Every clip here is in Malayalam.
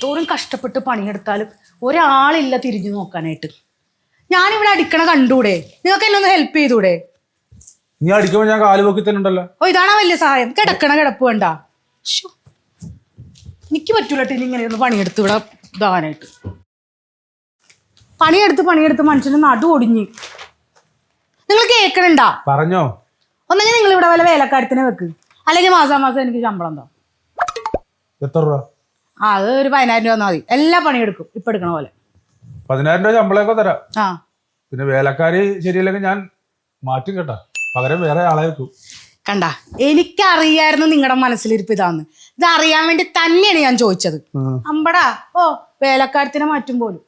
എന്തോരം കഷ്ടപ്പെട്ട് പണിയെടുത്താലും ഒരാളില്ല തിരിഞ്ഞു നോക്കാനായിട്ട്. ഞാനിവിടെ അടിക്കണ കണ്ടൂടെ? നിങ്ങൾക്ക് എന്നെ ഒന്ന് ഹെൽപ്പ് ചെയ്തൂടെ? നീ അടിക്കുമ്പോ ഞാൻ കാല് പൊക്കി തന്നെ ഉണ്ടല്ലോ. ഓ ഇതാണോ വലിയ സഹായം? കിടക്കണ കിടപ്പ് വേണ്ട. എനിക്ക് പറ്റൂലട്ടെ ഇനി ഇങ്ങനെ ഒന്ന് പണിയെടുത്ത് ഇവിടെ ഇതാവാനായിട്ട്. പണിയെടുത്ത് മനുഷ്യന് നടു ഒടിഞ്ഞ്. നിങ്ങൾ കേൾക്കണണ്ടാ? പറഞ്ഞോ. ഒന്നെങ്കിൽ നിങ്ങൾ ഇവിടെ വല്ല വേലക്കാരത്തിനെ വെക്ക്, അല്ലെങ്കിൽ മാസം എനിക്ക് ശമ്പളം എന്താ? എത്ര രൂപ? അത് ഒരു 10,000 രൂപ മതി. എല്ലാ പണിയെടുക്കും ഇപ്പൊ എടുക്കണ പോലെ. 10,000 രൂപ ശമ്പളമൊക്കെ തരാം. ആ പിന്നെ വേലക്കാരി ശരിയല്ലെങ്കിൽ ഞാൻ മാറ്റും കേട്ടാ. പകരം വേറെ ആളെ വെക്കും. കണ്ട, എനിക്കറിയായിരുന്നു നിങ്ങളുടെ മനസ്സിലിരിപ്പ് ഇതാന്ന്. ഇത് അറിയാൻ വേണ്ടി തന്നെയാണ് ഞാൻ ചോദിച്ചത്. അമ്പടാ ഓ വേലക്കാരത്തിനെ മാറ്റും പോലും.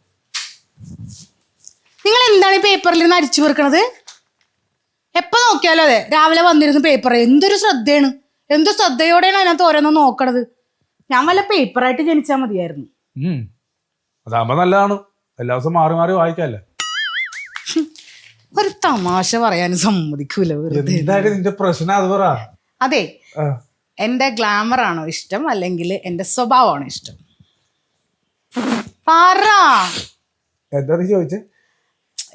നിങ്ങൾ എന്താണ് ഈ പേപ്പറിൽ നിന്ന് അരിച്ചു പെറുക്കണത്? എപ്പോ നോക്കിയാലോ അതെ, രാവിലെ വന്നിരുന്ന് പേപ്പർ. എന്തൊരു ശ്രദ്ധയാണ്, എന്ത് ശ്രദ്ധയോടെയാണ് അതിനകത്ത് ഓരോന്ന് നോക്കണത്. ഞാൻ വല്ല പേപ്പറായിട്ട് ജനിച്ചാൽ മതിയായിരുന്നു. അതാകുമ്പോ നല്ലതാണ്, എല്ലാ ദിവസം മാറി മാറി വായിക്കല്ലേ. ഒരു തമാശ പറയാനും സമ്മതിക്കൂല. നിന്റെ പ്രശ്നം അത് പറ. അതെ, എന്റെ ഗ്ലാമർ ആണോ ഇഷ്ടം അല്ലെങ്കിൽ എന്റെ സ്വഭാവമാണോ ഇഷ്ടം? പറ. എന്താ നീ ചോദിച്ചേ?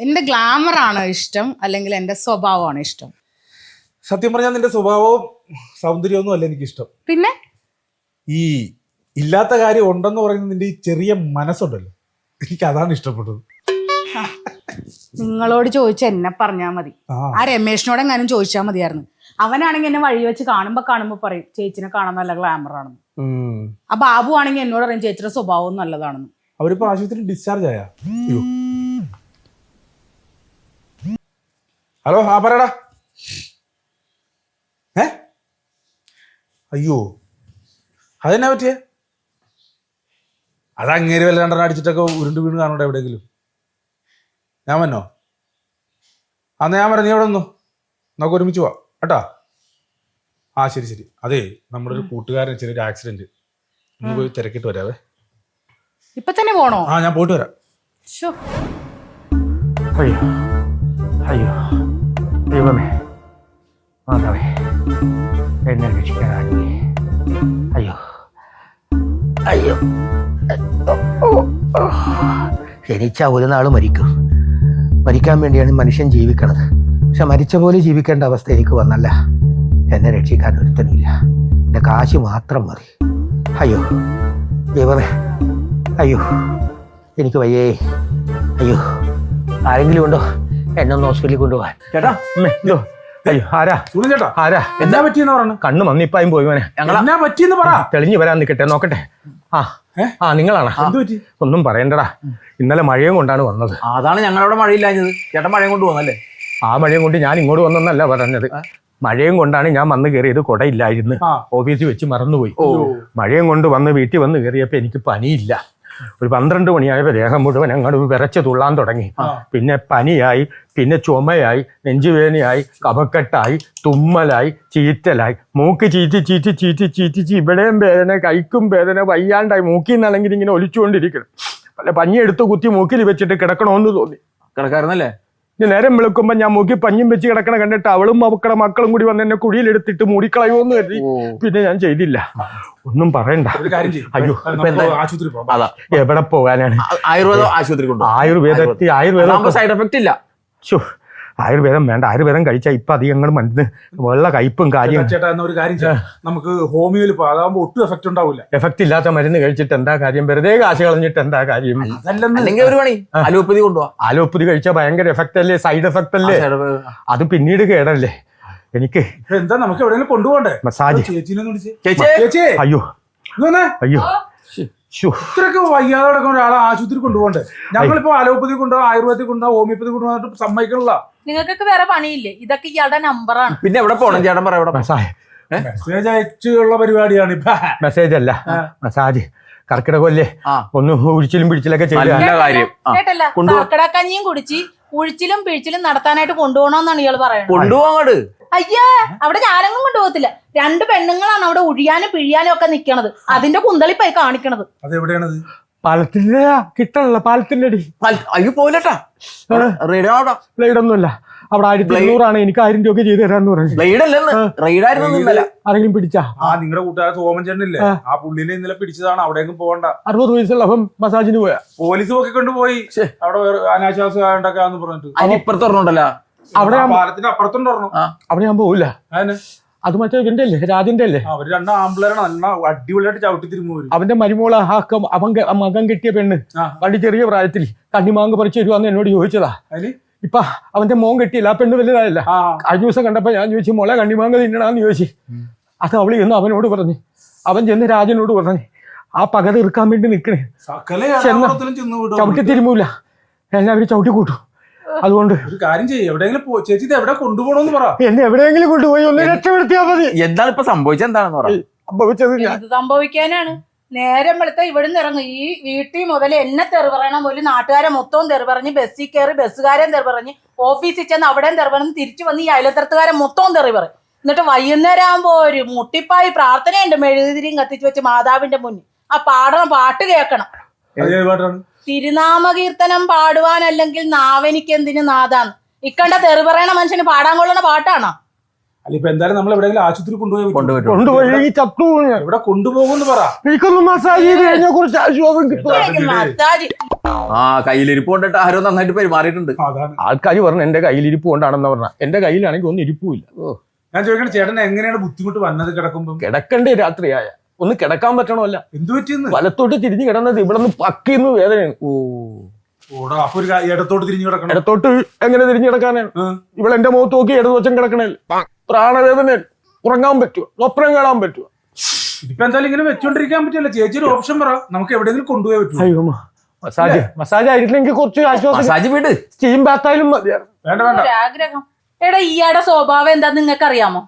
എന്റെ ഗ്ലാമർ ആണോ ഇഷ്ടം അല്ലെങ്കിൽ എന്റെ സ്വഭാവമാണോ ഇഷ്ടം? സത്യം പറഞ്ഞാൽ നിന്റെ സ്വഭാവവും സൗന്ദര്യമൊന്നും അല്ല എനിക്കിഷ്ടം. പിന്നെ ഈ ഇല്ലാത്ത കാര്യം ഉണ്ടെന്ന് പറയുന്നത് നിന്റെ ഈ ചെറിയ മനസ്സുണ്ടല്ലോ, എനിക്ക് അതാണ് ഇഷ്ടപ്പെട്ടത്. നിങ്ങളോട് ചോദിച്ച എന്നെ പറഞ്ഞാ മതി. ആ രമേഷിനോട് എങ്ങാനും ചോദിച്ചാൽ മതിയായിരുന്നു. അവനാണെങ്കിൽ എന്നെ വഴി വെച്ച് കാണുമ്പോ പറയും ചേച്ചിനെ കാണാൻ നല്ല ഗ്ലാമർ ആണെന്ന്. ആ ബാബു ആണെങ്കിൽ എന്നോട് പറയും ചേച്ചിയുടെ സ്വഭാവം നല്ലതാണെന്ന്. അവരിപ്പോ ആശുപത്രി ഡിസ്ചാർജ് ആയ. ഹലോ, ആ പറയടാ. അയ്യോ അതെന്നാ പറ്റിയേ? അത് അങ്ങേര് വല്ല 2 അടിച്ചിട്ടൊക്കെ ഉരുണ്ട് വീണ് കാണൂടെ എവിടെയെങ്കിലും? ഞാൻ വന്നോ? അന്ന് ഞാൻ പറഞ്ഞു നീ എവിടെ നിന്നു, നമുക്ക് ഒരുമിച്ച് പോവാം കേട്ടാ. ആ ശരി. അതെ, നമ്മുടെ ഒരു കൂട്ടുകാരൻ ചെറിയൊരു ആക്സിഡന്റ്, ഒന്ന് പോയി തിരക്കിട്ട് വരാവേ. ഇപ്പൊ തന്നെ പോണോ? ആ ഞാൻ പോയിട്ട് വരാം. അയ്യോ ദൈവമേ, മാതാവേ എന്നെ രക്ഷിക്കാനായി. അയ്യോ ജനിച്ച ഒരു നാള് മരിക്കാൻ വേണ്ടിയാണ് മനുഷ്യൻ ജീവിക്കണത്. പക്ഷെ മരിച്ച പോലെ ജീവിക്കേണ്ട അവസ്ഥ എനിക്ക് വന്നല്ല. എന്നെ രക്ഷിക്കാൻ ഒരുത്തനുമില്ല, എൻ്റെ കാശ് മാത്രം മതി. അയ്യോ ദൈവമേ, അയ്യോ എനിക്ക് വയ്യേ. അയ്യോ ആരെങ്കിലും ഉണ്ടോ എന്നെ ഒന്ന് ഹോസ്പിറ്റലിൽ കൊണ്ടുപോകാൻ? ചേട്ടാ അയ്യോ ആരാ എന്താ പറ്റിയെന്ന് പറഞ്ഞു? കണ്ണ് മങ്ങിപ്പായും പോയി മോനെ. എന്നാ പറ്റിയെന്ന് പറ. തെളിഞ്ഞു വരാൻ നിൽക്കട്ടെ, നോക്കട്ടെ. ആ നിങ്ങളാണ്? ഒന്നും പറയണ്ടടാ, ഇന്നലെ മഴയും കൊണ്ടാണ് വന്നത്. അതാണ് ഞങ്ങളവിടെ മഴയില്ലാഞ്ഞത്. ചേട്ടൻ മഴയും കൊണ്ട് വന്നല്ലേ? ആ മഴയും കൊണ്ട് ഞാൻ ഇങ്ങോട്ട് വന്നെന്നല്ല പറഞ്ഞത്. മഴയും കൊണ്ടാണ് ഞാൻ വന്ന് കയറിയത്. കുടയില്ലായിരുന്നു, ഓഫീസിൽ വെച്ച് മറന്നുപോയി. മഴയും കൊണ്ട് വന്ന് വീട്ടിൽ വന്ന് കയറിയപ്പോ എനിക്ക് പനിയില്ല. ഒരു 12 മണിയായപ്പോൾ ദേഹം മുഴുവൻ അങ്ങോട്ട് വിറച്ച് തുള്ളാൻ തുടങ്ങി. പിന്നെ പനിയായി, പിന്നെ ചുമയായി, നെഞ്ചുവേദനയായി, കഫക്കെട്ടായി, തുമ്മലായി, ചീറ്റലായി, മൂക്ക് ചീറ്റി ഇവിടെയും വേദന, കൈക്കും വേദന, വയ്യാണ്ടായി. മൂക്കിൽ നിന്നാണെങ്കിൽ ഇങ്ങനെ ഒലിച്ചുകൊണ്ടിരിക്കണം. അല്ല പഞ്ഞി എടുത്ത് കുത്തി മൂക്കിൽ വെച്ചിട്ട് കിടക്കണമെന്ന് തോന്നി. കിടക്കാറുന്നല്ലേ? നേരം വിളിക്കുമ്പോ ഞാൻ മൂക്കി പഞ്ഞും വെച്ച് കിടക്കണ കണ്ടിട്ട് അവളും മക്കളെ മക്കളും കൂടി വന്ന് എന്നെ കുഴിയിലെടുത്തിട്ട് മൂടിക്കളയോന്ന് കരുതി. പിന്നെ ഞാൻ ചെയ്തില്ല. ഒന്നും പറയണ്ട. അയ്യോ എവിടെ പോകാനാണ്? ആയുർവേദം സൈഡ് എഫക്ട് ഇല്ല. ആയുർവേദം വേണ്ട, ആയുർവേദം കഴിച്ചാൽ ഇപ്പൊ അധികം മരുന്ന് വെള്ള കയ്പും കാര്യം. നമുക്ക് ഹോമിയോയിൽ അതാകുമ്പോ ഒട്ടും എഫക്ട് ഉണ്ടാവില്ല. എഫക്ട് ഇല്ലാത്ത മരുന്ന് കഴിച്ചിട്ട് എന്താ കാര്യം? വെറുതെ കാശ് കളഞ്ഞിട്ട് എന്താ കാര്യം? അല്ലെങ്കിൽ ഒരു പണി അലോപ്പതി കൊണ്ടുപോവാ. അലോപ്പതി കഴിച്ചാൽ ഭയങ്കര എഫക്ട് അല്ലേ, സൈഡ് എഫക്ട് അല്ലേ? അത് പിന്നീട് കേടല്ലേ. എനിക്ക് എന്താ നമുക്ക് എവിടെയെങ്കിലും കൊണ്ടുപോകണ്ടേ? മസാജ്. അയ്യോ ഇത്രയൊക്കെ വയ്യാതെ കിടക്കുന്ന ഒരാളെ ആശുപത്രി കൊണ്ടുപോകണ്ടേ? ഞങ്ങളിപ്പോ അലോപ്പതി കൊണ്ടുപോകാം, ആയുർവേദത്തിൽ കൊണ്ടുപോകാം, ഹോമിയോപ്പതി കൊണ്ടുപോകാൻ സമ്മതിക്കണില്ല. നിങ്ങൾക്കൊക്കെ വേറെ പണിയില്ലേ? ഇതൊക്കെ ഇയാളുടെ നമ്പറാണ്. പിന്നെ എവിടെ പോകണം ചേട്ടൻ? പറയാം. മെസ്സേജ് അയച്ചുള്ള പരിപാടിയാണ് ഇപ്പൊ. മെസ്സേജ് അല്ല, മസാജ്. കർക്കിടകല്ലേ, ഒന്ന് ഉഴിച്ചിലും പിടിച്ചിലൊക്കെ കേട്ടല്ല, കർക്കിടക്കഞ്ഞിയും കുടിച്ച് ഉഴിച്ചിലും പിഴിച്ചിലും നടത്താനായിട്ട് കൊണ്ടുപോകണമെന്നാണ് ഇയാൾ പറയുന്നത്. കൊണ്ടുപോകട്. അയ്യേ, അവിടെ ഞാനൊന്നും കൊണ്ടുപോകത്തില്ല. 2 പെണ്ണുങ്ങളാണ് അവിടെ ഉഴിയാനും പിഴിയാനും ഒക്കെ നിക്കണത്. അതിന്റെ കുന്തളിപ്പായി കാണിക്കണത്. അതെവിടെയാണത്? പാലത്തിന്റെ കിട്ടണല്ലോ, പാലത്തിന്റെ അടി. അയ്യോ പോയില്ലട്ടാ, ബ്ലേഡൊന്നുമില്ല. അവിടെ 1200 എനിക്ക് 1000 രൂപ ചെയ്ത് തരാന്ന് പറഞ്ഞു. ബ്ലേഡ് അല്ലെന്ന് റൈഡായിരുന്നു ഇന്നലെ. ആരെങ്കിലും പിടിച്ചാ? നിങ്ങളുടെ കൂട്ടുകാരൻ സോമൻ ചേട്ടനില്ലേ, ആ പുള്ളിനെ ഇന്നലെ പിടിച്ചതാണ്. അവിടേക്കും പോകണ്ട. 60 വയസ്സുള്ള അവൻ മസാജിന് പോയാ. പോലീസ് ഒക്കെ കൊണ്ടുപോയി. അവിടെ അനാശ്വാസമായിട്ടൊക്കെ പറഞ്ഞിട്ട് അതിനിപ്പുറത്ത് പറഞ്ഞോണ്ടല്ലോ. അവിടെ പാലത്തിന്റെ അപ്പുറത്തുണ്ടോ? അവിടെ ഞാൻ പോവില്ല. അതിന് അത് മറ്റേ ഇവന്റെ അല്ലേ, രാജന്റെ അല്ലേ? അവര് രണ്ടാം ആമ്പിളാണ്. നല്ല അടിപൊളിയായിട്ട് ചവിട്ടി തിരുമ്പ് വരും. അവന്റെ മരുമോള അവൻ മകൻ കെട്ടിയ പെണ്ണ് പണ്ട് ചെറിയ പ്രായത്തിൽ കണ്ണിമാങ്ക് പറിച്ചു തരുവാന്ന് എന്നോട് ചോദിച്ചതാ. അതിന് ഇപ്പൊ അവന്റെ മോൻ കെട്ടിയില്ല, ആ പെണ്ണ് വലുതായില്ല. കഴിഞ്ഞ ദിവസം കണ്ടപ്പോ ഞാൻ ചോദിച്ചു, മോളെ കണ്ണിമാങ്ക് തിന്നണാന്ന് ചോദിച്ചു. അത് അവള് ചെന്ന് അവനോട് പറഞ്ഞു. അവൻ ചെന്ന് രാജനോട് പറഞ്ഞു, ആ പക തീർക്കാൻ വേണ്ടി നിക്കണേ, ചവിട്ടി തിരുമ്പൂല, എല്ലാവരും ചവിട്ടി കൂട്ടും. അതുകൊണ്ട് ഒരു കാര്യം ചെയ്യും, എവിടെയെങ്കിലും ചേച്ചി ഇത് എവിടെ കൊണ്ടുപോകണമെന്ന് പറ. എന്നെ എവിടെയെങ്കിലും കൊണ്ടുപോയി ഒന്ന് രക്ഷപ്പെടുത്തിയാ മതി. എന്താണ് ഇപ്പൊ സംഭവിച്ചത്? എന്താണെന്ന് പറ. സംഭവിച്ചത് ഇത് സംഭവിക്കാനാണ്. നേരം വെളുത്ത ഇവിടുന്ന് ഇറങ്ങും. ഈ വീട്ടിൽ മുതൽ എന്നെ തെറി പറയണം പോലും നാട്ടുകാരെ മൊത്തവും തെറി പറഞ്ഞ്, ബസ്സിൽ കയറി ബസ്സുകാരെയും തെറി പറഞ്ഞ്, ഓഫീസിൽ ചെന്ന് അവിടെയും തെറി പറഞ്ഞ്, തിരിച്ചു വന്ന് ഈ അയലത്തരത്തുകാരെ മൊത്തവും തെറി പറയും. എന്നിട്ട് വൈകുന്നേരം ആകുമ്പോ ഒരു മുട്ടിപ്പായി പ്രാർത്ഥനയുണ്ട്, മെഴുകുതിരിയും കത്തിച്ചു വെച്ച് മാതാവിന്റെ മുന്നിൽ. ആ പാട്ട് കേൾക്കണം. തിരുനാമകീർത്തനം പാടുവാനല്ലെങ്കിൽ നാവനിക്ക് എന്തിനു നാദാന്ന്. ഇക്കണ്ട തെറി പറയണ മനുഷ്യന് പാടാൻ കൊള്ളുന്ന പാട്ടാണോ? അല്ല ഇപ്പൊ എന്തായാലും നമ്മൾ എവിടെയെങ്കിലും ആശുപത്രി കൊണ്ടുപോയി ചത്തു. എവിടെ കൊണ്ടുപോകുമെന്ന് പറ. എനിക്കൊന്ന് മസാജ് ചെയ്ത് കഴിഞ്ഞാൽ കുറച്ച് ആശ്വാസം കിട്ടും. മസാജ് കയ്യിലിരിപ്പ് കൊണ്ടിട്ട് ആരോ നന്നായിട്ട് പെരുമാറിയിട്ടുണ്ട്. ആൾക്കാർ പറഞ്ഞു എന്റെ കയ്യിലിരിപ്പ് കൊണ്ടാണെന്ന് പറഞ്ഞ. എന്റെ കയ്യിലാണെങ്കിൽ ഒന്നും ഇരിപ്പില്ല. ഞാൻ ചോദിക്കണം, ചേട്ടൻ എങ്ങനെയാണ് ബുദ്ധിമുട്ട് വന്നത്? കിടക്കുമ്പോ കിടക്കണ്ടേ രാത്രിയായ ഒന്ന് കിടക്കാൻ പറ്റണമല്ല. എന്ത് പറ്റിയെന്ന്? വലത്തോട്ട് തിരിഞ്ഞു കിടന്നത് ഇവിടെ നിന്ന് പക്കിന്ന് വേദനയാണ്. അപ്പൊ ഒരു ഇടത്തോട്ട് തിരിഞ്ഞു കിടക്കണം. ഇടത്തോട്ട് എങ്ങനെ തിരിഞ്ഞു കിടക്കാനാണ്? ഇവിടെ എന്റെ മുഖത്ത് നോക്കി ഇടതുവശം കിടക്കണേ. പ്രാണവേദന. ഉറങ്ങാൻ പറ്റുമോ? സ്വപ്നം കാണാൻ പറ്റുമോ? ഇപ്പൊ എന്തായാലും ഇങ്ങനെ വെച്ചോണ്ടിരിക്കാൻ പറ്റില്ല. ചേച്ചി ഒരു ഓപ്ഷൻ പറ, നമുക്ക് എവിടെയെങ്കിലും കൊണ്ടുപോയി പറ്റും. അയ്യോ മസാജ് ആയിട്ടില്ലെങ്കിൽ കുറച്ച് ആശ്വാസം. മസാജ് വീട് സ്റ്റീം ബാത്തായാലും മതിയാണ്. വേണ്ട വേണ്ട. ആഗ്രഹം. എടാ ഇയാടെ സ്വഭാവം എന്താ നിങ്ങൾക്ക് അറിയാമോ?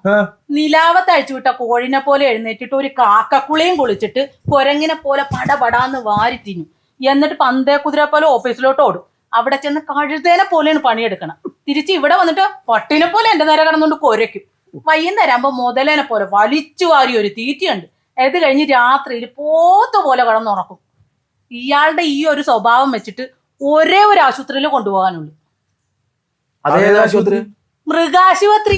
നിലാവത്ത് അഴിച്ചുവിട്ട കോഴിനെ പോലെ എഴുന്നേറ്റിട്ട് ഒരു കാക്കക്കുളിയും കുളിച്ചിട്ട് കുരങ്ങിനെ പോലെ പടപടാന്ന് വാരി തിന്നു. എന്നിട്ട് പന്തേ കുതിര പോലെ ഓഫീസിലോട്ട് ഓടും. അവിടെ ചെന്ന് കഴുതേനെ പോലെയാണ് പണിയെടുക്കണം. തിരിച്ച് ഇവിടെ വന്നിട്ട് പട്ടിനെ പോലെ എന്റെ നേരെ കിടന്നുകൊണ്ട് കുരയ്ക്കും. വൈകുന്നേരം ആകുമ്പോ മുതലേനെ പോലെ വലിച്ചു വാരി ഒരു തീറ്റയുണ്ട്. അത് കഴിഞ്ഞ് രാത്രിയിൽ പോത്ത് പോലെ കിടന്നുറക്കും. ഇയാളുടെ ഈ ഒരു സ്വഭാവം വെച്ചിട്ട് ഒരേ ഒരു ആശുപത്രിയിൽ കൊണ്ടുപോകാനുള്ളൂ. അതേത് ആശുപത്രി? മൃഗാശുപത്രി.